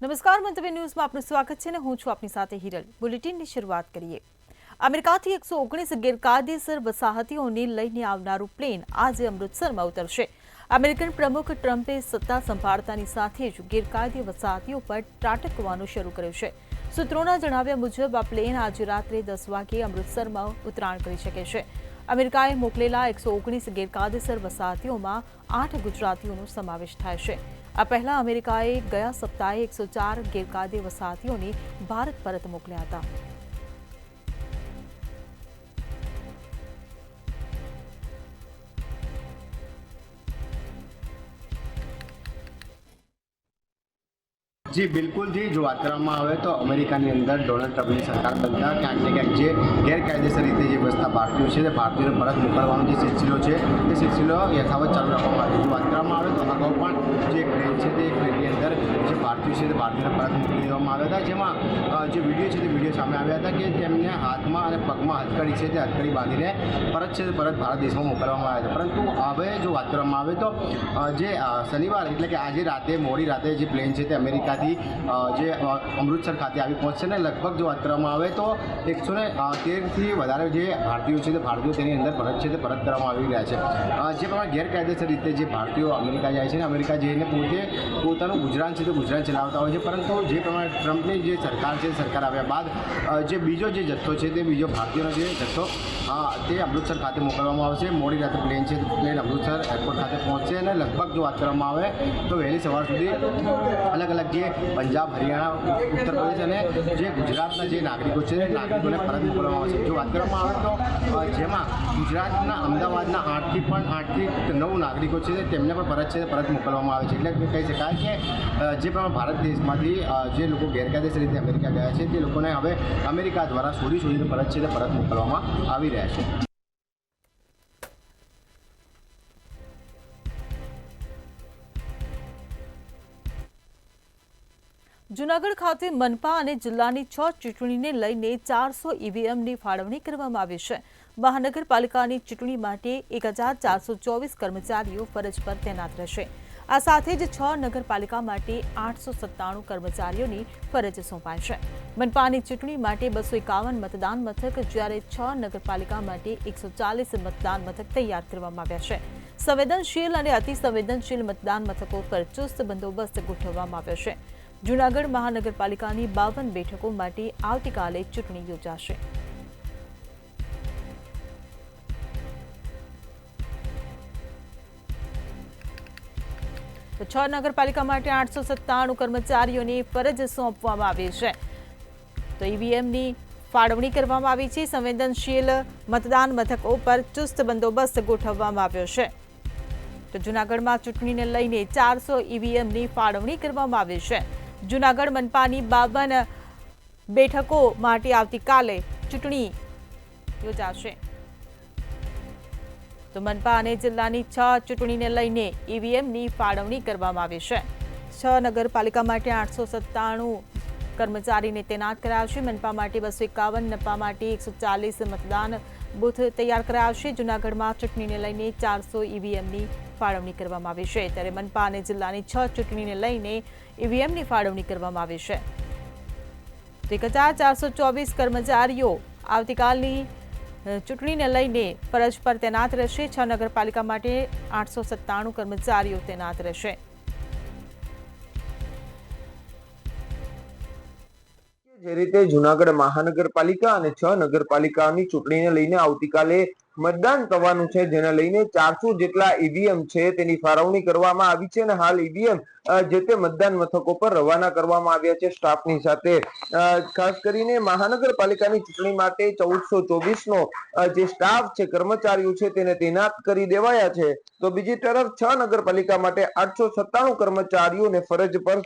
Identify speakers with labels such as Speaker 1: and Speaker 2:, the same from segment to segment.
Speaker 1: નમસ્કાર, મંતવ્ય ન્યૂઝમાં આપનું સ્વાગત છે ને હું છું આપની સાથે હિરલ। બુલેટિનની શરૂઆત કરીએ। અમેરિકાથી 119 ગેરકાયદેસર વસાહતીઓને લઈને આવનારું પ્લેન આજે અમૃતસરમાં ઉતરશે। અમેરિકન પ્રમુખ ટ્રમ્પે સત્તા સંભાળતાની સાથે જ ગેરકાયદે વસાહતીઓ પર ત્રાટકવાનું શરૂ કર્યું છે। સૂત્રોના જણાવ્યા મુજબ આ પ્લેન આજે રાત્રે 10 વાગે અમૃતસરમાં ઉતરાણ કરી શકે છે। અમેરિકાએ મોકલેલા 119 ગેરકાયદેસર વસાહતીઓમાં 8 ગુજરાતીઓનો સમાવેશ થાય છે। આ પહેલા અમેરિકાએ ગયા સપ્તાહે 104 ગેરકાયદે વસાહતીઓને ભારત પરત મોકલ્યા હતા।
Speaker 2: जी बिल्कुल जी, जो बात કરવામાં આવે તો અમેરિકાની અંદર ડોનાલ્ડ ટ્રમ્પની સરકાર બનતા ક્યાંક ને ક્યાંક જે ગેરકાયદેસર રીતે જે વસતા ભારતીયો છે તે ભારતીયોને પરત મોકલવાનો જે સિલસિલો છે તે સિલસિલો યથાવત ચાલુ રાખવામાં આવે છે। વાત કરવામાં આવે તો અગાઉ પણ જે ટ્રેન છે તે ટ્રેનની અંદર જે ભારતીયો છે તે ભારતીયોને પરત મોકલી દેવામાં આવ્યા હતા, જેમાં જે વિડીયો છે તે વિડીયો સામે આવ્યા હતા કે તેમને હાથમાં અને પગમાં હથકડી છે તે હથકડી બાંધીને પરત ભારત દેશમાં મોકલવામાં આવ્યા છે। પરંતુ હવે જો વાત કરવામાં આવે તો જે શનિવાર એટલે કે આજે રાતે મોડી રાતે જે પ્લેન છે તે અમેરિકાથી જે અમૃતસર ખાતે આવી પહોંચશે ને લગભગ જો વાત કરવામાં આવે તો 113થી વધારે જે ભારતીયો છે તે ભારતીયો તેની અંદર પરત છે તે પરત કરવામાં આવી રહ્યા છે। જે પ્રમાણે ગેરકાયદેસર રીતે જે ભારતીયો અમેરિકા જાય છે ને અમેરિકા જઈને પોતાનું ગુજરાન છે તે ગુજરાન ચલાવતા હોય છે, પરંતુ જે પ્રમાણે ટ્રમ્પની જે સરકાર છે સરકાર આવ્યા બાદ જે બીજો જે જથ્થો છે તે બીજો ભારતીયોનો જે જથ્થો તે અમૃતસર ખાતે મોકલવામાં આવશે। મોડી રાતે પ્લેન છે પ્લેન અમૃતસર એરપોર્ટ ખાતે પહોંચશે અને લગભગ જો વાત કરવામાં આવે તો વહેલી સવાર સુધી અલગ અલગ જે પંજાબ, હરિયાણા, ઉત્તર પ્રદેશ અને જે ગુજરાતના જે નાગરિકો છે નાગરિકોને પરત મોકલવામાં આવશે। જો વાત કરવામાં આવે તો જેમાં ગુજરાતના અમદાવાદના 8થી 9 નાગરિકો છે તેમને પણ પરત મોકલવામાં આવે છે। એટલે કહી શકાય કે જે પ્રમાણે ભારત દેશમાંથી જે લોકો ગેરકાયદેસર રીતે અમેરિકા ગયા છે તે લોકોને હવે અમેરિકા દ્વારા શોધીને પરત મોકલવામાં આવી રહ્યા છે।
Speaker 1: જૂનાગઢ ખાતે મનપા અને જિલ્લાની 6 ચૂંટણીને લઈને 400 ઈવીએમની ફાળવણી કરવામાં આવી છે। મહાનગરપાલિકાની ચૂંટણી માટે 1424 કર્મચારીઓ ફરજ પર તૈનાત રહેશે। આ સાથે જ 6 નગરપાલિકા માટે 897 કર્મચારીઓની ફરજ સોંપાય છે। મનપાની ચૂંટણી માટે 251 મતદાન મથક જ્યારે 6 નગરપાલિકા માટે 140 મતદાન મથક તૈયાર કરવામાં આવ્યા છે। સંવેદનશીલ અને અતિ સંવેદનશીલ મતદાન મથકો પર ચુસ્ત બંદોબસ્ત ગોઠવવામાં આવ્યો છે। જૂનાગઢ મહાનગરપાલિકાની 52 બેઠકો માટે આવતીકાલે ચૂંટણી યોજાશે। તો 6 નગરપાલિકા માટે 897 કર્મચારીઓની ફરજ સોંપવામાં આવી છે। તો ઈવીએમની ફાળવણી કરવામાં આવી છે। સંવેદનશીલ મતદાન મથકો પર ચુસ્ત બંદોબસ્ત ગોઠવવામાં આવ્યો છે। તો જૂનાગઢમાં ચૂંટણીને લઈને 400 ઈવીએમની ફાળવણી કરવામાં આવી છે। જૂનાગઢ મનપાની 52 બેઠકો માટે આવતીકાલે ચૂંટણી યોજાશે। તો મનપા અને જિલ્લાની 6 ચૂંટણીને લઈને ઈવીએમની ફાળવણી કરવામાં આવી છે। 6 નગરપાલિકા માટે 897 કર્મચારીને તૈનાત કરાયા છે। મનપા માટે 251, નપા માટે 140 મતદાન બૂથ તૈયાર કરાયા છે। જૂનાગઢમાં ચૂંટણીને લઈને 400 ઈવીએમની ફાળવણી કરવામાં આવી છે, ત્યારે મનપા અને જિલ્લાની 6 ચૂંટણીને લઈને ઈવીએમની ફાળવણી કરવામાં આવી છે। 1424 કર્મચારીઓ આવતીકાલની ચૂંટણીને લઈને ફરજ પર તૈનાત રહેશે। 6 નગરપાલિકા માટે 897 કર્મચારીઓ તૈનાત રહેશે।
Speaker 3: જે રીતે જૂનાગઢ મહાનગરપાલિકા અને 6 નગરપાલિકાની ચૂંટણીને લઈને આવતીકાલે મતદાન થવાનું છે, જેને લઈને 400 જેટલા ઈવીએમ છે તેની ફાળવણી કરવામાં આવી છે અને હાલ ઈવીએમ જે તે મતદાન મથકો પર રવાના કરવામાં આવ્યા છે સ્ટાફની સાથે। ખાસ કરીને મહાનગરપાલિકાની ચૂંટણી માટે 1424 નો જે સ્ટાફ છે કર્મચારીઓ છે તેને તૈનાત કરી દેવાયા છે। તો બીજી તરફ 6 નગરપાલિકા માટે 897 કર્મચારીઓને ફરજ પર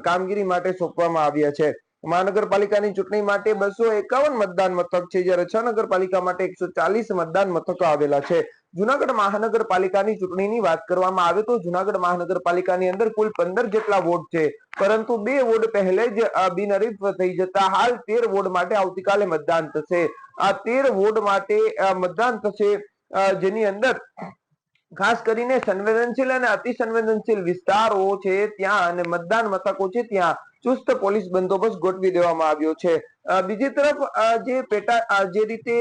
Speaker 3: કામગીરી માટે સોંપવામાં આવ્યા છે। મહાનગરપાલિકાની ચૂંટણી માટે 251 મતદાન મથક છે, જ્યારે 6 નગરપાલિકા માટે 140 મતદાન મથકો આવેલા છે। જૂનાગઢ મહાનગરપાલિકાની ચૂંટણીની વાત કરવામાં આવે તો જૂનાગઢ મહાનગરપાલિકાની અંદર કુલ 15 જેટલા વોર્ડ છે, પરંતુ 2 વોર્ડ પહેલે જ બિનહરીફ થઈ જતા હાલ 13 વોર્ડ માટે આવતીકાલે મતદાન થશે। આ 13 વોર્ડ માટે મતદાન થશે, જેની અંદર ખાસ કરીને સંવેદનશીલ અને અતિ સંવેદનશીલ વિસ્તારો છે ત્યાં અને મતદાન મથકો છે ત્યાં ચુસ્ત પોલીસ બંદોબસ્ત ગોઠવી દેવામાં આવ્યો છે. બીજી તરફ જે રીતે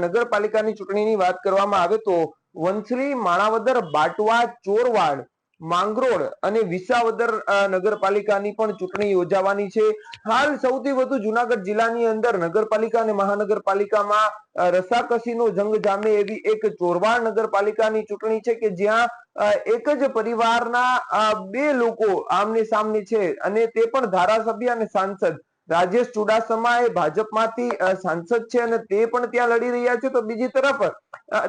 Speaker 3: નગરપાલિકાની ચૂંટણીની વાત કરવામાં આવે તો વંથલી, માણાવદર, બાટવા, ચોરવાડ, માંગરોળ અને વિસાવદર નગરપાલિકાની પણ ચૂંટણી યોજાવાની છે. હાલ સૌથી વધુ જુનાગઢ જિલ્લાની અંદર નગરપાલિકા અને મહાનગરપાલિકામાં રસાકસીનો જંગ જામે એવી એક ચોરવાડ નગરપાલિકાની ચૂંટણી છે કે જ્યાં એક જ પરિવારના બે લોકો આમને સામને છે અને તે પણ ધારાસભ્ય અને સાંસદ. રાજેશ ચુડાસમા એ ભાજપમાંથી સાંસદ છે અને તે પણ ત્યાં લડી રહ્યા છે. તો બીજી તરફ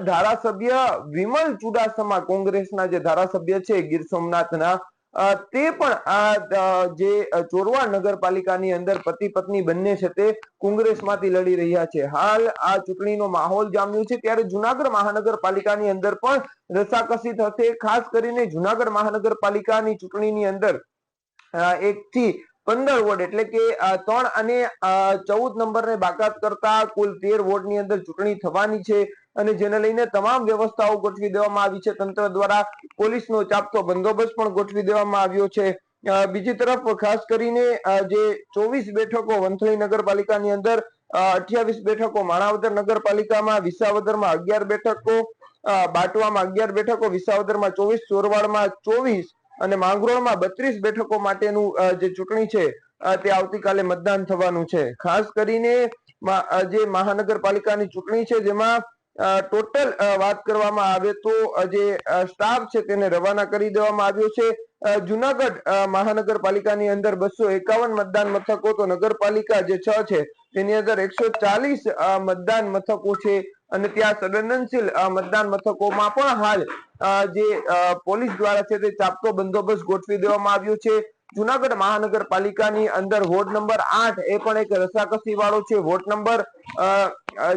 Speaker 3: ધારાસભ્ય વિમલ ચુડાસમા કોંગ્રેસના જે ધારાસભ્ય છે ગીર સોમનાથના તે પણ જે ચોરવાડ નગરપાલિકાની અંદર પતિ પત્ની બંને છે તે કોંગ્રેસમાંથી લડી રહ્યા છે. હાલ આ ચૂંટણીનો માહોલ જામ્યો છે ત્યારે જુનાગઢ મહાનગરપાલિકાની અંદર પણ રસાકસી થશે. ખાસ કરીને જુનાગઢ મહાનગરપાલિકાની ચૂંટણીની અંદર 1 થી 15 વોર્ડ એટલે કે 3 અને 14 નંબરને બાકાત કરતા કુલ 13 વોર્ડની અંદર ચૂંટણી થવાની છે અને જેને લઈને તમામ વ્યવસ્થાઓ ગોઠવી દેવામાં આવી છે. તંત્ર દ્વારા પોલીસનો ચાપતો બંદોબસ્ત પણ ગોઠવી દેવામાં આવ્યો છે. બીજી તરફ ખાસ કરીને જે 24 બેઠકો વંથલી નગરપાલિકાની અંદર 28 બેઠકો, માણાવદર નગરપાલિકામાં, વિસાવદરમાં 11 બેઠકો, બાટવામાં 11 બેઠકો, વિસાવદરમાં 24, ચોરવાડમાં 24 અને માંગરોળમાં 32 બેઠકો માટેનું જે ચૂંટણી છે તે આવતીકાલે મતદાન થવાનું છે. ખાસ કરીને જે મહાનગરપાલિકાની ચૂંટણી છે જેમાં ટોટલ વાત કરવામાં આવે તો જે સ્ટાફ છે તેને રવાના કરી દેવામાં આવ્યો છે. જુનાગઢ મહાનગરપાલિકાની અંદર 251 મતદાન મથકો, તો નગરપાલિકા જે 6 છે તેની અંદર 140 મતદાન મથકો છે અને ત્યાં સંવેદનશીલ મતદાન મથકોમાં પણ હાલ જે પોલીસ દ્વારા છે તે ચાપતો બંદોબસ્ત ગોઠવી દેવામાં આવ્યો છે. જુનાગઢ મહાનગરપાલિકાની અંદર વોર્ડ નંબર 8 એ પણ એક રસાકસી વાળો છે. વોર્ડ નંબર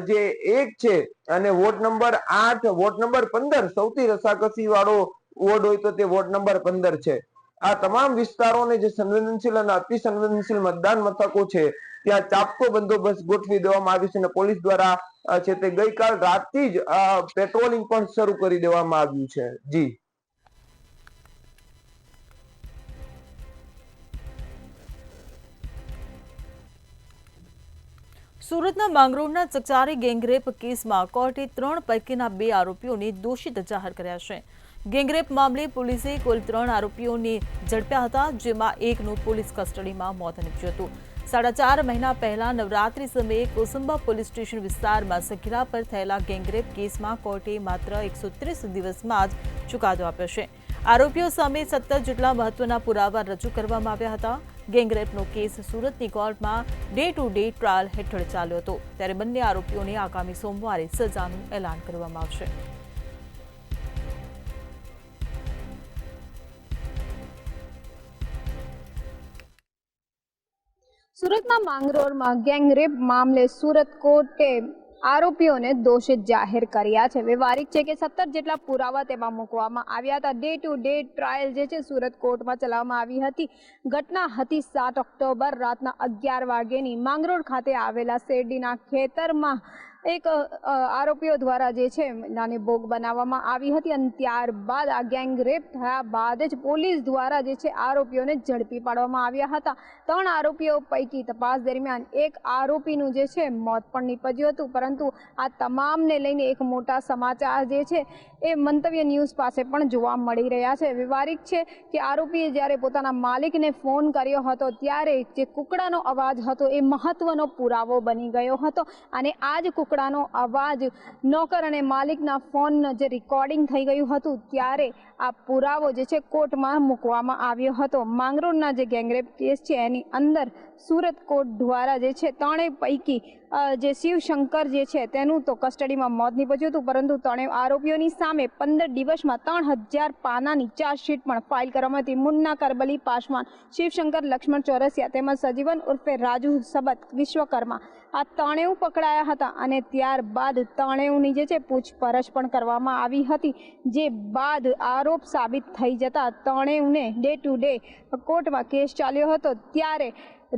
Speaker 3: જે 1 છે અને વોર્ડ નંબર 8, વોર્ડ નંબર 15 સૌથી રસાકસી વાળો વોર્ડ હોય તો તે વોર્ડ નંબર 15 છે. આ તમામ વિસ્તારોને જે સંવેદનશીલ અને અતિ સંવેદનશીલ મતદાન મથકો છે ત્યાં ચાપતો બંદોબસ્ત ગોઠવી દેવામાં આવ્યો છે અને પોલીસ દ્વારા છે તે ગઈકાલ રાતથી જ પેટ્રોલિંગ પણ શરૂ કરી દેવામાં આવ્યું છે. જી.
Speaker 1: સુરતના માંગરોળના ચકચારી ગેંગરેપ કેસમાં કોર્ટે 3 પૈકીના 2 આરોપીઓને દોષિત જાહેર કર્યા છે. ગેંગરેપ મામલે પોલીસે કુલ 3 આરોપીઓને ઝડપ્યા હતા, જેમાં એકનું પોલીસ કસ્ટડીમાં મોત નીપજ્યું હતું. 4.5 મહિના પહેલા નવરાત્રી સમયે કોસંબા પોલીસ સ્ટેશન વિસ્તારમાં સગીરા પર થયેલા ગેંગરેપ કેસમાં કોર્ટે માત્ર 130 દિવસમાં જ ચુકાદો આપ્યો છે. આરોપીઓ સામે 17 જેટલા મહત્વના પુરાવા રજૂ કરવામાં આવ્યા હતા. ગેંગરેપનો કેસ સુરતની કોર્ટમાં ડે ટુ ડે ટ્રાયલ હેઠળ ચાલ્યો હતો, ત્યારે બંને આરોપીઓને આગામી સોમવારે સજાનું એલાન કરવામાં આવશે.
Speaker 4: સુરતના માંગરોળમાં ગેંગરેપ મામલે સુરત કોર્ટે આરોપીઓને દોષિત જાહેર કર્યા છે. વ્યવહારિક છે કે 17 જેટલા પુરાવા તેમાં મૂકવામાં આવ્યા હતા. ડે ટુ ડે ટ્રાયલ જે છે સુરત કોર્ટમાં ચલાવવામાં આવી હતી. ઘટના હતી 7 ઓક્ટોબર રાતના 11 વાગ્યેની. માંગરોળ ખાતે આવેલા શેરડીના ખેતરમાં એક આરોપીઓ દ્વારા જે છે નાની ભોગ બનાવવામાં આવી હતી અને ત્યારબાદ આ ગેંગરેપ થયા બાદ જ પોલીસ દ્વારા જે છે આરોપીઓને ઝડપી પાડવામાં આવ્યા હતા. 3 આરોપીઓ પૈકી તપાસ દરમિયાન એક આરોપીનું જે છે મોત પણ નીપજ્યું હતું, પરંતુ આ તમામને લઈને એક મોટા સમાચાર જે છે એ મંતવ્ય ન્યૂઝ પાસે પણ જોવા મળી રહ્યા છે. વ્યવહારિક છે કે આરોપીએ જ્યારે પોતાના માલિકને ફોન કર્યો હતો ત્યારે જે કુકડાનો અવાજ હતો એ મહત્વનો પુરાવો બની ગયો હતો અને આ જ કુકડાનો અવાજ નોકર અને માલિકના ફોન જે રેકોર્ડિંગ થઈ ગયું હતું ત્યારે આ પુરાવો જે છે કોર્ટમાં મૂકવામાં આવ્યો હતો. માંગરોળના જે ગેંગરેપ કેસ છે એની અંદર સુરત કોર્ટ દ્વારા જે છે 3 પૈકી જે શિવશંકર જે છે તેનું તો કસ્ટડીમાં મોત નીપજ્યું હતું, પરંતુ 3 આરોપીઓની સામે 15 દિવસમાં 3000 પાનાની ચાર્જશીટ પણ ફાઇલ કરવામાં હતી. મુન્ના કરબલી પાસવાન, શિવશંકર લક્ષ્મણ ચોરસિયા તેમજ સજીવન ઉર્ફે રાજુ સબત વિશ્વકર્મા આ 3 પકડાયા હતા અને ત્યારબાદ 3ની જે છે પૂછપરછ પણ કરવામાં આવી હતી, જે બાદ આરોપ સાબિત થઈ જતા 3ને ડે ટુ ડે કોર્ટમાં કેસ ચાલ્યો હતો. ત્યારે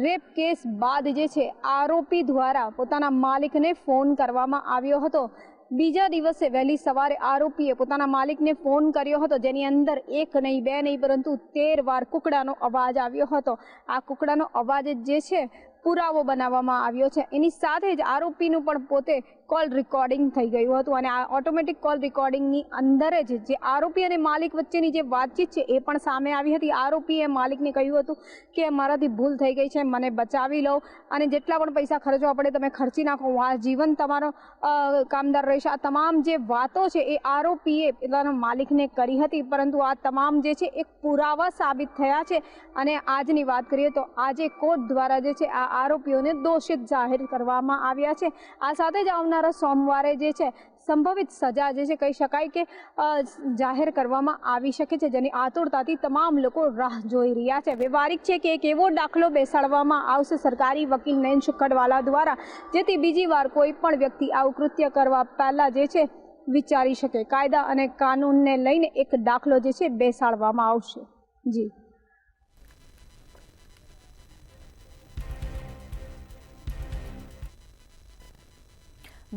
Speaker 4: રેપ કેસ બાદ જે છે આરોપી દ્વારા પોતાના માલિકને ફોન કરવામાં આવ્યો હતો બીજા દિવસે વહેલી સવારે આરોપીએ પોતાના માલિકને ફોન કર્યો હતો, જેની અંદર એક નહીં બે નહીં પરંતુ 13 વાર કુકડાનો અવાજ આવ્યો હતો. આ કુકડાનો અવાજ જે છે પુરાવો બનાવવામાં આવ્યો છે. એની સાથે જ આરોપીનું પણ પોતે કોલ રેકોર્ડિંગ થઈ ગયું હતું અને આ ઓટોમેટિક કોલ રેકોર્ડિંગની અંદર જ જે આરોપી અને માલિક વચ્ચેની જે વાતચીત છે એ પણ સામે આવી હતી. આરોપીએ માલિકને કહ્યું હતું કે મારાથી ભૂલ થઈ ગઈ છે, મને બચાવી લો અને જેટલા પણ પૈસા ખર્ચવા પડે તમે ખર્ચી નાખો, હું આ જીવન તમારો કામદાર રહીશ. આ તમામ જે વાતો છે એ આરોપીએ પોતાના માલિકને કરી હતી, પરંતુ આ તમામ જે છે એક પુરાવા સાબિત થયા છે અને આજની વાત કરીએ તો આજે કોર્ટ દ્વારા જે છે આ આરોપીઓને દોષિત જાહેર કરવામાં આવ્યા છે. આ સાથે જ આવનારા સોમવારે જે છે સંભવિત સજા જે છે કહી શકાય કે જાહેર કરવામાં આવી શકે છે, જેની આતુરતાથી તમામ લોકો રાહ જોઈ રહ્યા છે. વ્યવહારિક છે કે એક એવો દાખલો બેસાડવામાં આવશે સરકારી વકીલ નયન શુક્કડવાલા દ્વારા, જેથી બીજી વાર કોઈ પણ વ્યક્તિ આવું કૃત્ય કરવા પહેલા જે છે વિચારી શકે. કાયદા અને કાનૂનને લઈને એક દાખલો જે છે બેસાડવામાં આવશે. જી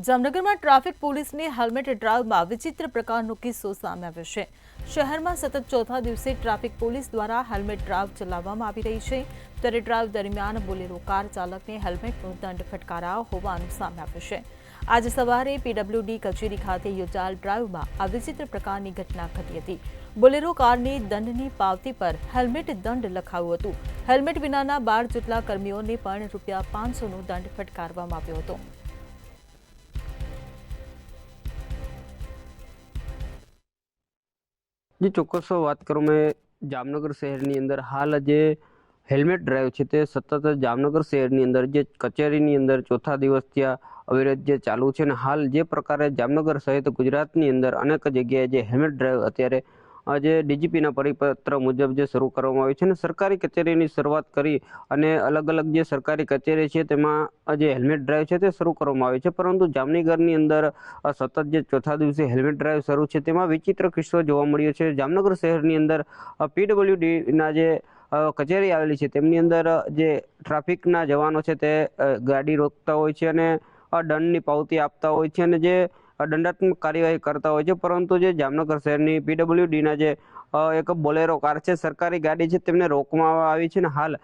Speaker 1: જામનગરમાં ટ્રાફિક પોલીસની હેલ્મેટ ડ્રાઈવમાં વિચિત્ર પ્રકારનો કિસ્સો સામે આવ્યો છે. શહેરમાં સતત ચોથા દિવસે ટ્રાફિક પોલીસ દ્વારા હેલ્મેટ ડ્રાઈવ ચલાવવામાં આવી રહી છે, ત્યારે ડ્રાઈવ દરમિયાન બોલેરો કાર ચાલકને હેલ્મેટનો દંડ ફટકારાયો હોવાનું સામે આવ્યું છે. આજે સવારે પીડબ્લ્યુડી કચેરી ખાતે યોજાયેલ ડ્રાઈવમાં આ વિચિત્ર પ્રકારની ઘટના ઘટી હતી. બોલેરો કારની દંડની પાવતી પર હેલ્મેટ દંડ લખાયું હતું. હેલ્મેટ વિનાના 12 જેટલા કર્મીઓને પણ ₹500નો દંડ ફટકારવામાં આવ્યો હતો.
Speaker 5: જે ચોક્કસ વાત કરું મેં જામનગર શહેરની અંદર હાલ જે હેલ્મેટ ડ્રાઈવ છે તે સતત જામનગર શહેરની અંદર જે કચેરીની અંદર ચોથા દિવસથી આ અવિરત જે ચાલુ છે, અને હાલ જે પ્રકારે જામનગર સહિત ગુજરાતની અંદર અનેક જગ્યાએ જે હેલ્મેટ ડ્રાઈવ અત્યારે જે ડીજીપીના પરિપત્ર મુજબ જે શરૂ કરવામાં આવી છે અને સરકારી કચેરીની શરૂઆત કરી અને અલગ અલગ જે સરકારી કચેરી છે તેમાં જે હેલ્મેટ ડ્રાઈવ છે તે શરૂ કરવામાં આવી છે, પરંતુ જામનગરની અંદર સતત જે ચોથા દિવસે હેલ્મેટ ડ્રાઈવ શરૂ છે તેમાં વિચિત્ર કિસ્સો જોવા મળ્યો છે. જામનગર શહેરની અંદર પીડબ્લ્યુડીના જે કચેરી આવેલી છે તેમની અંદર જે ટ્રાફિકના જવાનો છે તે ગાડી રોકતા હોય છે અને દંડની પાવતી આપતા હોય છે અને જે દંડાત્મક કાર્યવાહી કરતા હોય છે, પરંતુ જે જામનગર શહેરની પીડબ્લ્યુડીના જે એક બોલેરો કાર છે, સરકારી ગાડી છે, તેમને રોકવામાં આવી છે. અને હાલ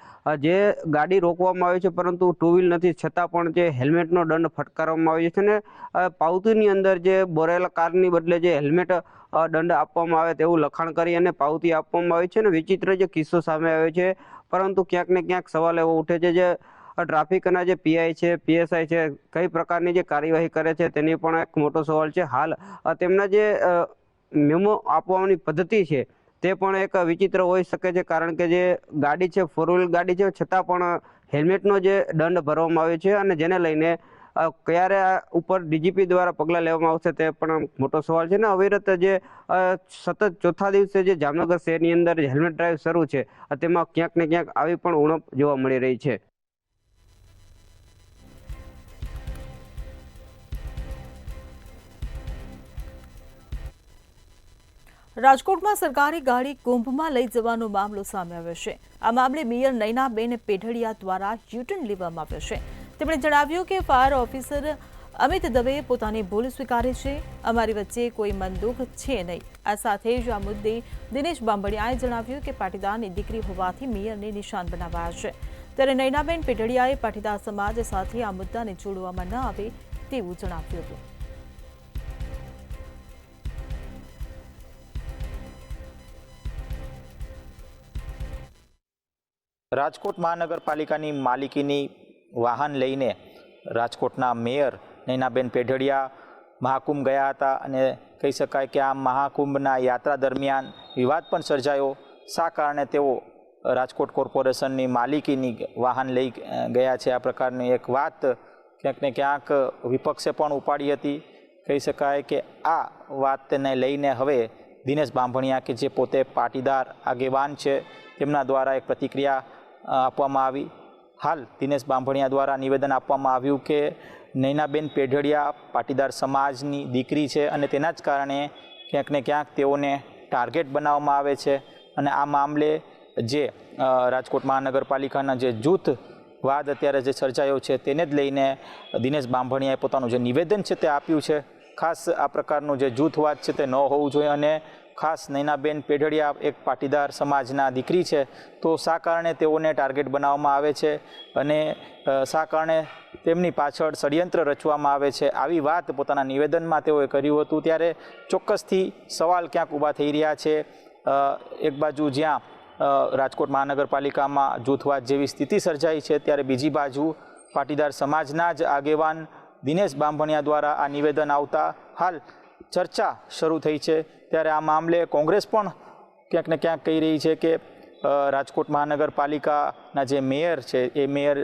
Speaker 5: જે ગાડી રોકવામાં આવી છે પરંતુ ટુ વ્હીલ નથી, છતાં પણ જે હેલ્મેટનો દંડ ફટકારવામાં આવ્યો છે અને પાવતીની અંદર જે બોરેલા કારની બદલે જે હેલ્મેટ દંડ આપવામાં આવે તેવું લખાણ કરી અને પાવતી આપવામાં આવી છે અને વિચિત્ર જે કિસ્સો સામે આવ્યો છે. પરંતુ ક્યાંક ને ક્યાંક સવાલ એવો ઉઠે છે જે ટ્રાફિકના જે પીઆઈ છે, પીએસઆઈ છે, કઈ પ્રકારની જે કાર્યવાહી કરે છે તેની પણ એક મોટો સવાલ છે. હાલ તેમના જે મેમો આપવાની પદ્ધતિ છે તે પણ એક વિચિત્ર હોઈ શકે છે, કારણ કે જે ગાડી છે, 4 વ્હીલ ગાડી છે, છતાં પણ હેલ્મેટનો જે દંડ ભરવામાં આવ્યો છે અને જેને લઈને ક્યારે ઉપર ડીજીપી દ્વારા પગલાં લેવામાં આવશે તે પણ મોટો સવાલ છે. ને અવિરત જે સતત ચોથા દિવસે જે જામનગર શહેરની અંદર હેલ્મેટ ડ્રાઈવ શરૂ છે તેમાં ક્યાંક ને ક્યાંક આવી પણ ઉણપ જોવા મળી રહી છે.
Speaker 1: રાજકોટમાં સરકારી ગાડી કુંભમાં લઈ જવાનો મામલો સામે આવ્યો છે. આ મામલે મેયર નયનાબેન પેઢડિયા દ્વારા યુટર્ન લેવામાં આવ્યો છે. તેમણે જણાવ્યું કે ફાયર ઓફિસર અમિત દવેએ પોતાની ભૂલ સ્વીકારી છે, અમારી વચ્ચે કોઈ મનદુખ છે નહીં. આ સાથે જ આ મુદ્દે દિનેશ બાંભણિયાએ જણાવ્યું કે પાટીદારની દીકરી હોવાથી મેયરને નિશાન બનાવાયા છે, ત્યારે નયનાબેન પેઢડિયાએ પાટીદાર સમાજ સાથે આ મુદ્દાને જોડવામાં ન આવે તેવું જણાવ્યું હતું.
Speaker 6: રાજકોટ મહાનગરપાલિકાની માલિકીની વાહન લઈને રાજકોટના મેયર નયનાબેન પેઢડિયા મહાકુંભ ગયા હતા અને કહી શકાય કે આ મહાકુંભના યાત્રા દરમિયાન વિવાદ પણ સર્જાયો. શા કારણે તેઓ રાજકોટ કોર્પોરેશનની માલિકીની વાહન લઈ ગયા છે, આ પ્રકારની એક વાત ક્યાંક ને ક્યાંક વિપક્ષે પણ ઉપાડી હતી. કહી શકાય કે આ વાતને લઈને હવે દિનેશ બાંભણિયા કે જે પોતે પાટીદાર આગેવાન છે તેમના દ્વારા એક પ્રતિક્રિયા આપવામાં આવી. હાલ દિનેશ બાંભણિયા દ્વારા નિવેદન આપવામાં આવ્યું કે નયનાબેન પેઢડિયા પાટીદાર સમાજની દીકરી છે અને તેના જ કારણે ક્યાંક ને ક્યાંક તેઓને ટાર્ગેટ બનાવવામાં આવે છે. અને આ મામલે જે રાજકોટ મહાનગરપાલિકાના જે જૂથવાદ અત્યારે જે સર્જાયો છે તેને જ લઈને દિનેશ બાંભણિયાએ પોતાનું જે નિવેદન છે તે આપ્યું છે. ખાસ આ પ્રકારનું જે જૂથવાદ છે તે ન હોવું જોઈએ અને ખાસ નૈનાબેન પેઢડિયા એક પાટીદાર સમાજના દીકરી છે, તો શા કારણે તેઓને ટાર્ગેટ બનાવવામાં આવે છે અને શા કારણે તેમની પાછળ ષડયંત્ર રચવામાં આવે છે, આવી વાત પોતાના નિવેદનમાં તેઓએ કર્યું હતું। ત્યારે ચોક્કસથી સવાલ ક્યાંક ઊભા થઈ રહ્યા છે। એક બાજુ જ્યાં રાજકોટ મહાનગરપાલિકામાં જૂથવાદ જેવી સ્થિતિ સર્જાઈ છે, ત્યારે બીજી બાજુ પાટીદાર સમાજના જ આગેવાન દિનેશ બાંભણિયા દ્વારા આ નિવેદન આવતા હાલ ચર્ચા શરૂ થઈ છે। ત્યારે આ મામલે કોંગ્રેસ પણ ક્યાંક ને ક્યાંક કહી રહી છે કે રાજકોટ મહાનગરપાલિકાના જે મેયર છે એ મેયર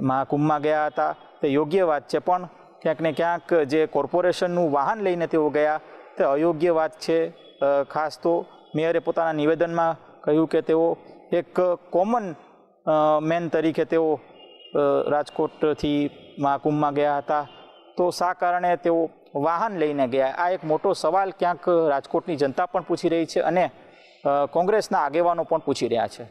Speaker 6: મહાકુંભમાં ગયા હતા તે યોગ્ય વાત છે, પણ ક્યાંક ને ક્યાંક જે કોર્પોરેશનનું વાહન લઈને તેઓ ગયા તે અયોગ્ય વાત છે। ખાસ તો મેયરે પોતાના નિવેદનમાં કહ્યું કે તેઓ એક કોમન મેન તરીકે તેઓ રાજકોટથી મહાકુંભમાં ગયા હતા, તો શા કારણે તેઓ વાહન લઈને ગયા? આ એક મોટો સવાલ ક્યાંક રાજકોટની જનતા પણ પૂછી રહી છે અને કોંગ્રેસના આગેવાનો પણ પૂછી રહ્યા છે।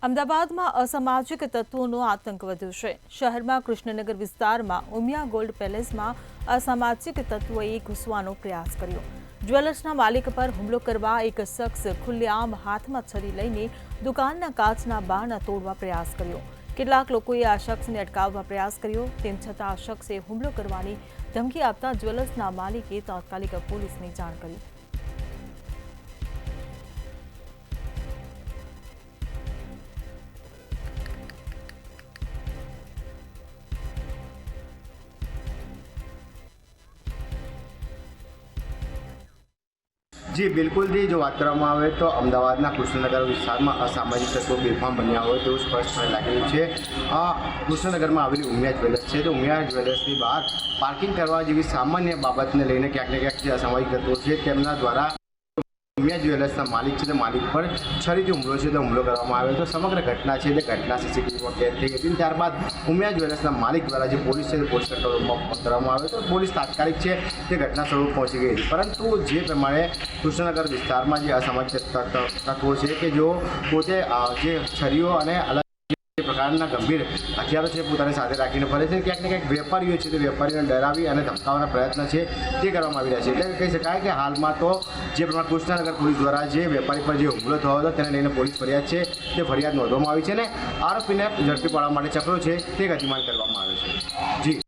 Speaker 1: અમદાવાદમાં અસામાજિક તત્વોનો આતંક વધ્યો છે। શહેરમાં કૃષ્ણનગર વિસ્તારમાં ઉમિયા ગોલ્ડ પેલેસમાં અસામાજિક તત્વોએ ઘૂસવાનો પ્રયાસ કર્યો। જ્વેલર્સના માલિક પર હુમલો કરવા એક શખ્સ ખુલ્લેઆમ હાથમાં છરી લઈને દુકાનના કાચના બારણા તોડવા પ્રયાસ કર્યો। કેટલાક લોકોએ આ શખ્સને અટકાવવા પ્રયાસ કર્યો, તેમ છતાં આ શખ્સે હુમલો કરવાની ધમકી આપતા જ્વેલર્સના માલિકે તાત્કાલિક પોલીસને જાણ કરી।
Speaker 2: જી બિલકુલ જી, જો વાત કરવામાં આવે તો અમદાવાદના કૃષ્ણનગર વિસ્તારમાં અસામાજિક તત્વો બેફામ બન્યા હોય તેવું સ્પષ્ટપણે લાગી રહ્યું છે। કૃષ્ણનગરમાં આવેલી ઉમિયા જ્વેલર્સ છે, તો ઉમિયા જ્વેલર્સની બહાર પાર્કિંગ કરવા જેવી સામાન્ય બાબતને લઈને ક્યાંક ને ક્યાંક જે અસામાજિક તત્વો છે તેમના દ્વારા ઉમિયા જ્વેલર્સના માલિક છે તે માલિક પર છરીથી હુમલો છે તે હુમલો કરવામાં આવ્યો। તો સમગ્ર ઘટના છે તે ઘટના સીસીટીવીમાં કેદ થઈ હતી। ત્યારબાદ ઉમિયા જ્વેલર્સના માલિક દ્વારા જે પોલીસ છે તે પોલીસ કંટ્રોલમાં ફોન કરવામાં આવ્યો, તો પોલીસ તાત્કાલિક છે તે ઘટના સ્થળ પહોંચી ગઈ। પરંતુ જે પ્રમાણે કૃષ્ણનગર વિસ્તારમાં જે અસામાજિક તત્વો છે કે જો પોતે જે છરીઓ અને અલગ પ્રકારના ગંભીર હથિયારો છે પોતાની સાથે રાખીને ફરે છે, ક્યાંક ને ક્યાંક વેપારીઓ છે તે વેપારીઓને ડરાવી અને ધમકાવવાના પ્રયત્ન છે તે કરવામાં આવી રહ્યા છે। એટલે કહી શકાય કે હાલમાં તો જે પ્રમાણે કૃષ્ણનગર પોલીસ દ્વારા જે વેપારી પર જે હુમલો થયો હતો તેને લઈને પોલીસ ફરિયાદ છે તે ફરિયાદ નોંધવામાં આવી છે અને આરોપીને ઝડપી પાડવા માટે ચક્રો છે તે ગતિમાન કરવામાં આવે છે। જી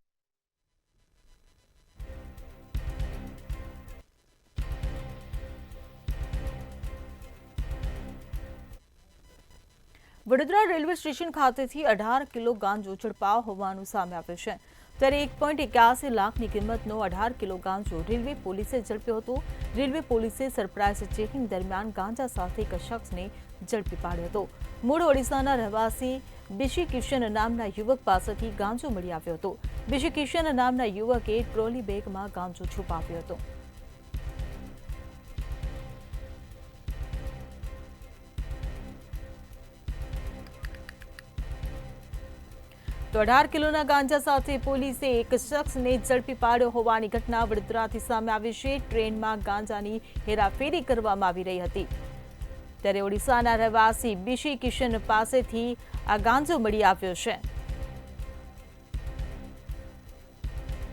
Speaker 1: વડોદરા રેલવે સ્ટેશન ખાતેથી 18 કિલો ગાંજો ઝડપાયો હોવાનું સામે આવ્યું છે। ત્યારે 1.81 લાખની કિંમતનો 18 કિલો ગાંજો રેલવે પોલીસે ઝડપ્યો હતો। રેલવે પોલીસે સરપ્રાઇઝ ચેકિંગ દરમિયાન ગાંજા સાથે એક શખ્સને ઝડપી પાડ્યો હતો। મૂળ ઓડિશાના રહેવાસી બિશી કિશન નામના યુવક પાસેથી ગાંજો મળી આવ્યો હતો। બિશી કિશન નામના યુવકે ટ્રોલી બેગમાં ગાંજો છુપાવ્યો હતો। તો 18 કિલોના ગાંજા સાથે પોલીસે એક શખ્સને ઝડપી પાડ્યો હોવાની ઘટના વડોદરાથી સામે આવી છે। ટ્રેનમાં ગાંજાની હેરાફેરી કરવામાં આવી રહી હતી, ત્યારે ઓડિશાના રહેવાસી બિશી કિશન પાસેથી આ ગાંજો મળી આવ્યો છે।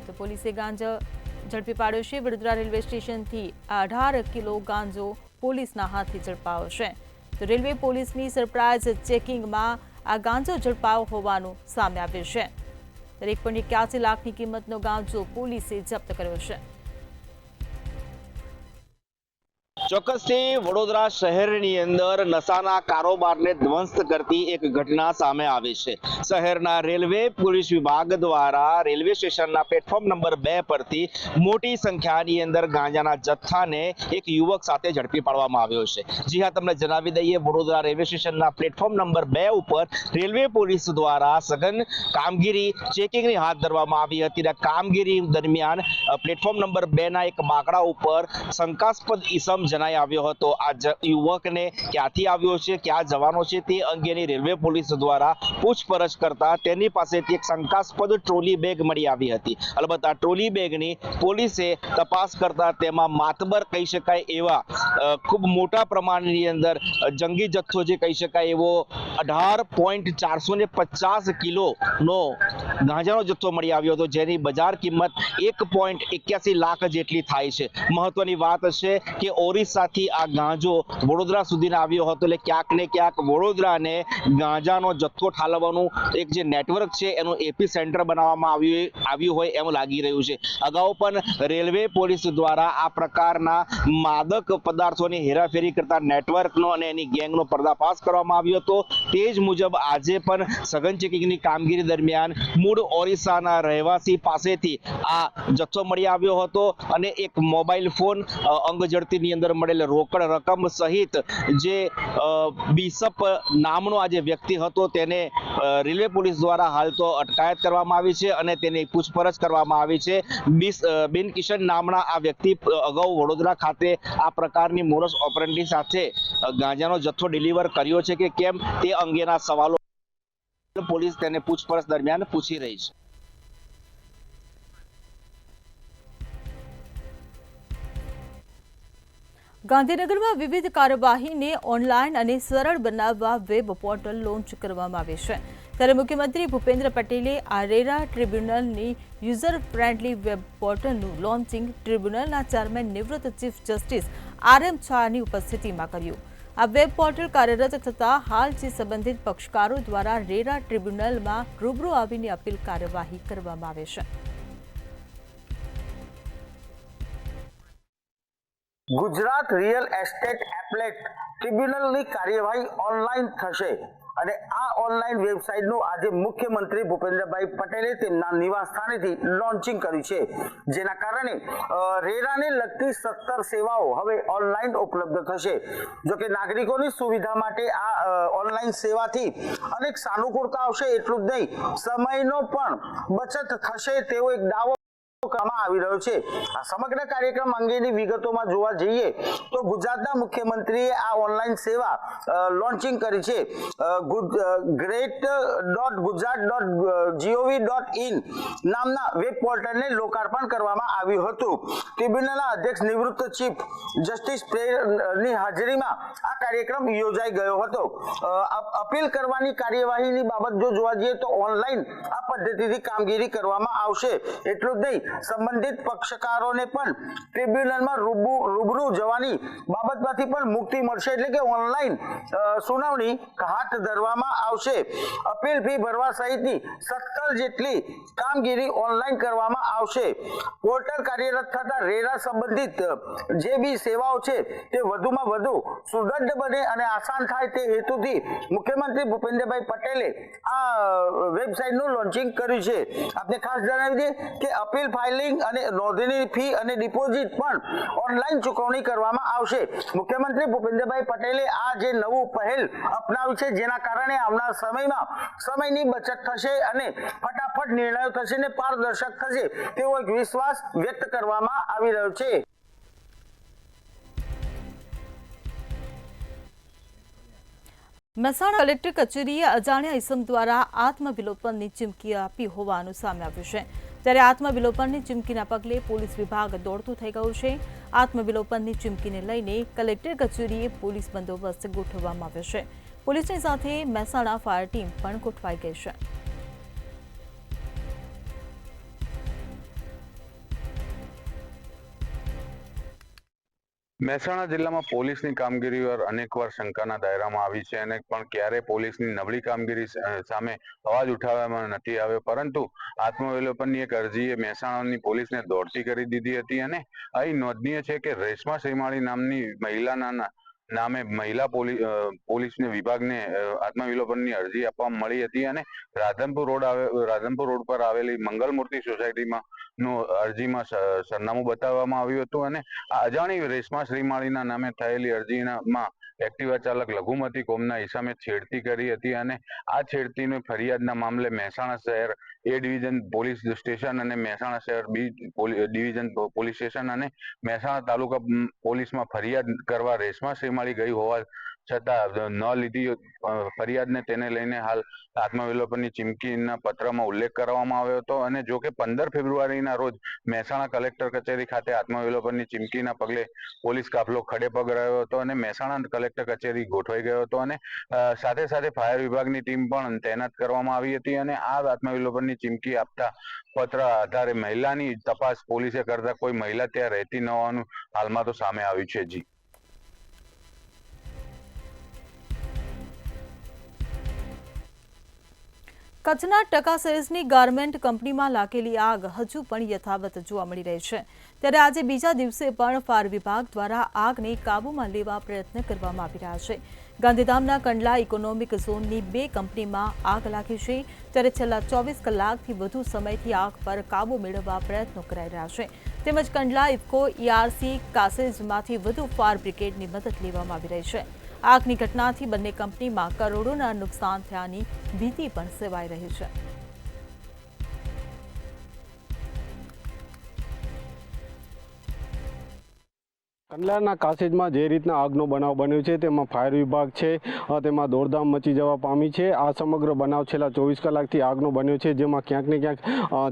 Speaker 1: તો પોલીસે ગાંજો ઝડપી પાડ્યો છે। વડોદરા રેલવે સ્ટેશનથી 18 કિલો ગાંજો પોલીસના હાથે ઝડપાયો છે। તો રેલવે પોલીસની સરપ્રાઇઝ ચેકિંગમાં આ ગાંજો ઝડપાયો હોવાનું સામે આવ્યું છે। 1.81 લાખની કિંમતનો ગાંજો પોલીસે જપ્ત કર્યો છે।
Speaker 7: ચોક્કસથી વડોદરા શહેરની અંદર નશાના કારોબારને ધ્વંસ કરતી એક ઘટના સામે આવી છે। શહેરના રેલવે પોલીસ વિભાગ દ્વારા રેલવે સ્ટેશનના પ્લેટફોર્મ નંબર 2 પરથી મોટી સંખ્યાની અંદર ગાંજાના જથ્થાને એક યુવક સાથે ઝડપી પાડવામાં આવ્યો છે। જી હા, તમને જણાવી દઈએ, વડોદરા રેલવે સ્ટેશનના પ્લેટફોર્મ નંબર 2 ઉપર રેલવે પોલીસ દ્વારા સઘન કામગીરી ચેકિંગની હાથ ધરવામાં આવી હતી। કામગીરી દરમિયાન પ્લેટફોર્મ નંબર 2 ના એક બાકડા ઉપર શંકાસ્પદ ઈસમ જણાઈ આવ્યો હતો. આ યુવકને ક્યાંથી આવ્યો છે, ક્યાં જવાનો છે તે અંગેની રેલવે પોલીસ દ્વારા પૂછપરછ કરતા તેની પાસેથી એક શંકાસ્પદ ટ્રોલી બેગ મળી આવી હતી. અલબત્ત આ ટ્રોલી બેગની પોલીસે તપાસ કરતા તેમાં માતબર કહી શકાય એવા ખૂબ મોટા પ્રમાણની અંદર જંગી જથ્થો જે કહી શકાય એવો 18.450 કિલોનો ગાંજાનો જથ્થો મળી આવ્યો હતો, જેની બજાર કિંમત 1.81 લાખ જેટલી થાય છે. મહત્વની વાત છે કે ઓરિસ્સાથી આ ગાંજો વડોદરા સુધીને આવ્યો હતો, એટલે ક્યાંક ને ક્યાંક વડોદરાને ગાંજાનો જથ્થો ઠાલવવાનું એક જે નેટવર્ક છે એનું એપી સેન્ટર બનાવવામાં આવ્યું હોય એમ લાગી રહ્યું છે. અગાઉ પણ રેલવે પોલીસ દ્વારા આ પ્રકારના માદક પદાર્થોની હેરાફેરી કરતા નેટવર્કનો અને એની ગેંગનો પર્દાફાશ કરવામાં આવ્યો હતો. તે જ મુજબ આજે પણ સઘન ચેકિંગની કામગીરી દરમિયાન મૂળ ઓરિસ્સાના રહેવાસી પાસેથી આ જથ્થો મળી આવ્યો હતો અને એક મોબાઈલ ફોન, અંગઝડતીની અંદર મળેલ રોકડ રકમ સહિત જે બિશપ નામનો આ જે વ્યક્તિ હતો તેને રેલવે પોલીસ દ્વારા હાલ તો અટકાયત કરવામાં આવી છે અને તેની પૂછપરછ કરવામાં આવી છે. બિન કિશન નામના આ વ્યક્તિ અગાઉ વડોદરા ખાતે આ પ્રકારની મોરસ ઓપરેન્ડી સાથે ગાંજાનો જથ્થો ડિલિવર કર્યો છે કે કેમ તે અંગેના સવાલો પોલીસ તેને પૂછપરછ દરમિયાન પૂછી રહી છે.
Speaker 1: ગાંધીનગરમાં વિવિધ કાર્યવાહીને ઓનલાઈન અને સરળ બનાવવા વેબ પોર્ટલ લોન્ચ કરવામાં આવે છે. ત્યારે મુખ્યમંત્રી ભૂપેન્દ્ર પટેલે આ રેરા ટ્રિબ્યુનલની યુઝર ફ્રેન્ડલી વેબ પોર્ટલનું લોન્ચિંગ ટ્રિબ્યુનલના ચેરમેન નિવૃત્ત ચીફ જસ્ટિસ RM છાની ઉપસ્થિતિમાં કર્યું. આ વેબ પોર્ટલ કાર્યરત થતાં હાલ જે સંબંધિત પક્ષકારો દ્વારા રેરા ટ્રિબ્યુનલમાં રૂબરૂ આવીને અપીલ કાર્યવાહી કરવામાં આવે છે.
Speaker 8: ગુજરાત રિયલ એસ્ટેટ એપલેટ ટ્રિબ્યુનલની કાર્યવાહી ઓનલાઈન થશે અને આ ઓનલાઈન વેબસાઇટનું આજે મુખ્યમંત્રી ભૂપેન્દ્રભાઈ પટેલે તેમના નિવાસ સ્થાનેથી લોન્ચિંગ કર્યું છે, જેના કારણે રેરાને લગતી 17 સેવાઓ હવે ઓનલાઈન ઉપલબ્ધ થશે. જોકે નાગરિકોની સુવિધા માટે આ ઓનલાઈન સેવાથી અનેક સાનુકૂળતા આવશે, એટલું જ નહીં સમયનો પણ બચત થશે તેવો એક દાવો કરવામાં આવી રહ્યો છે. આ સમગ્ર કાર્યક્રમ અંગેની વિગતોમાં જોવા જઈએ તો ગુજરાતના મુખ્યમંત્રીએ આ ઓનલાઈન સેવા લોન્ચિંગ કરી છે. great.gujarat.gov.in નામના વેબ પોર્ટલને લોકાર્પણ કરવામાં આવ્યું હતું. ટ્રિબ્યુનલના અધ્યક્ષ નિવૃત્ત ચીફ જસ્ટિસ ની હાજરીમાં આ કાર્યક્રમ યોજાઈ ગયો હતો. અપીલ કરવાની કાર્યવાહીની બાબત જો જોવા જઈએ તો ઓનલાઈન આ પદ્ધતિથી કામગીરી કરવામાં આવશે. એટલું જ નહીં, સંબંધિત પક્ષકારોને પણ ટ્રિબ્યુનલમાં રૂબરૂ જવાની બાબતમાંથી પણ મુક્તિ મળશે, એટલે કે ઓનલાઈન સુનાવણી હાથ ધરવામાં આવશે. અપીલ ફી ભરવા સહિતની 17 જેટલી કામગીરી ઓનલાઈન કરવામાં આવશે. પોર્ટલ કાર્યરત થતા રેરા સંબંધિત જે બી સેવાઓ છે તે વધુમાં વધુ સુદૃઢ બને અને આસાન થાય તે હેતુથી મુખ્યમંત્રી ભૂપેન્દ્રભાઈ પટેલે આ વેબસાઇટનું લોન્ચિંગ કર્યું છે. આપણે ખાસ જણાવી દઈએ કે અપીલ ફાઇલિંગ અને નોંધણી ફી અને ડિપોઝિટ પણ ઓનલાઈન ચૂકવણી કરવામાં આવશે. મુખ્યમંત્રી ભૂપેન્દ્રભાઈ પટેલે આ જે નવું પહેલ અપનાવી છે, જેના કારણે આવનાર સમયમાં સમયની બચત થશે અને ફટાફટ નિર્ણયો થશે ને પારદર્શક થશે તેવો એક વિશ્વાસ વ્યક્ત કરવામાં આવી રહ્યો છે.
Speaker 1: મહેસાણા કલેક્ટર કચેરીએ અજાણ્યા ઇસમ દ્વારા આત્મવિલોપનની ચીમકી આપી હોવાનું સામે આવ્યું છે. ત્યારે આત્મવિલોપનની ચીમકીના પગલે પોલીસ વિભાગ દોડતું થઈ ગયું છે. આત્મવિલોપનની ચીમકીને લઈને કલેક્ટર કચેરીએ પોલીસ બંદોબસ્ત ગોઠવવામાં આવ્યો છે. પોલીસની સાથે મહેસાણા ફાયર ટીમ પણ ગોઠવાઈ ગઈ છે.
Speaker 9: મહેસાણા જિલ્લામાં પોલીસની કામગીરી પર અનેકવાર શંકાના દાયરામાં આવી છે અને પણ ક્યારે પોલીસની નબળી કામગીરી સામે અવાજ ઉઠાવવામાં નથી આવ્યો, પરંતુ આત્મવિલોપનની એક અરજીએ મહેસાણાની પોલીસને દોડતી કરી દીધી હતી. અને અહીં નોંધનીય છે કે રેશમા શ્રીમાળી નામની મહિલાના નામે મહિલા પોલીસને વિભાગને આત્મવિલોપનની અરજી આપવામાં મળી હતી અને રાધનપુર રોડ પર આવેલી મંગલમૂર્તિ સોસાયટીમાં અરજીમાં સરનામું બતાવવામાં આવ્યું હતું અને આ અજાણી રેશમા શ્રીમાળીના નામે થયેલી અરજીમાં એક્ટિવા ચાલક લઘુમતી કોમના ઈસામે છેડતી કરી હતી અને આ છેડતીની ફરિયાદના મામલે મહેસાણા શહેર એ ડિવિઝન પોલીસ સ્ટેશન અને મહેસાણા શહેર બી ડિવિઝન પોલીસ સ્ટેશન અને મહેસાણા તાલુકા પોલીસમાં ફરિયાદ કરવા રેશમા શ્રીમાળી ગઈ હોવા છતાં ન લીધી ફરિયાદને તેને લઈને હાલ આત્મવિલોપનની ચીમકીના પત્રમાં ઉલ્લેખ કરવામાં આવ્યો હતો અને જો કે 15 ફેબ્રુઆરીના રોજ મહેસાણા કલેક્ટર કચેરી ખાતે આત્મવિલોપનની ચીમકીના પગલે પોલીસ કાફલો ખડે પગ રહ્યો હતો અને મહેસાણા કલેક્ટર કચેરી ગોઠવાઈ ગયો હતો અને સાથે સાથે ફાયર વિભાગની ટીમ પણ તૈનાત કરવામાં આવી હતી અને આ આત્મવિલોપનની ચીમકી આપતા પત્ર આધારે મહિલાની તપાસ પોલીસે કરતા કોઈ મહિલા ત્યાં રહેતી ન હોવાનું હાલમાં તો સામે આવ્યું છે. જી.
Speaker 1: કચ્છના ટકા સિરીઝની ગાર્મેન્ટ કંપનીમાં લાગેલી આગ હજુ પણ યથાવત જોવા મળી રહી છે. ત્યારે આજે બીજા દિવસે પણ ફાયર વિભાગ દ્વારા આગને કાબૂમાં લેવા પ્રયત્ન કરવામાં આવી રહ્યા છે. ગાંધીધામના કંડલા ઇકોનોમિક ઝોનની 2 કંપનીમાં આગ લાગી છે. ત્યારે છેલ્લા 24 કલાકથી વધુ સમયથી આગ પર કાબૂ મેળવવા પ્રયત્નો કરાઈ રહ્યા છે. તેમજ કંડલા ઇફકો ERC કાસેજમાંથી વધુ ફાયર બ્રિગેડની મદદ લેવામાં આવી રહી છે. આગની ઘટનાથી બંને કંપનીમાં કરોડોના નુકસાન થયાની ભીતિ પણ સેવાઈ રહી છે.
Speaker 10: કંડલાના કાસેજમાં જે રીતના આગનો બનાવ બન્યો છે તેમાં ફાયર વિભાગ છે તેમાં દોડધામ મચી જવા પામી છે. આ સમગ્ર બનાવ છેલ્લા 24 કલાકથી આગનો બન્યો છે, જેમાં ક્યાંક ને ક્યાંક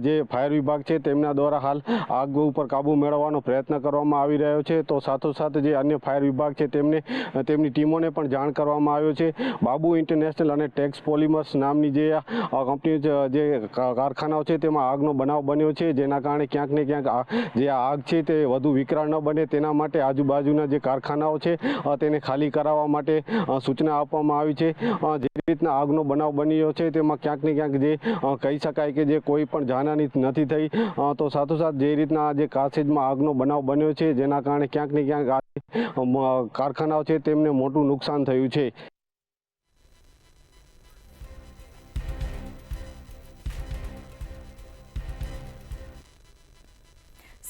Speaker 10: જે ફાયર વિભાગ છે તેમના દ્વારા હાલ આગ ઉપર કાબૂ મેળવવાનો પ્રયત્ન કરવામાં આવી રહ્યો છે. તો સાથોસાથ જે અન્ય ફાયર વિભાગ છે તેમની ટીમોને પણ જાણ કરવામાં આવ્યો છે. બાબુ ઇન્ટરનેશનલ અને ટેક્સ પોલિમર્સ નામની જે કંપની જે કારખાનાઓ છે તેમાં આગનો બનાવ બન્યો છે, જેના કારણે ક્યાંક ને ક્યાંક જે આગ છે તે વધુ વિકરાળ ન બને તેના માટે આજુબાજુના જે કારખાનાઓ છે તેને ખાલી કરાવવા માટે સૂચના આપવામાં આવી છે. જે રીતના આગનો બનાવ બન્યો છે તેમાં ક્યાંક ને ક્યાંક જે કહી શકાય કે જે કોઈ પણ જાનહાની નથી થઈ. તો સાથોસાથ જે રીતના જે કાસેજમાં આગનો બનાવ બન્યો છે જેના કારણે ક્યાંક ને ક્યાંક કારખાનાઓ છે તેમને મોટું નુકસાન થયું છે.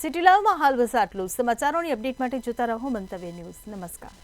Speaker 1: સિટી લાઈવમાં હાલ બસ આટલું. સમાચારોની અપડેટ માટે જોતા રહો મંતવ્ય ન્યૂઝ. નમસ્કાર.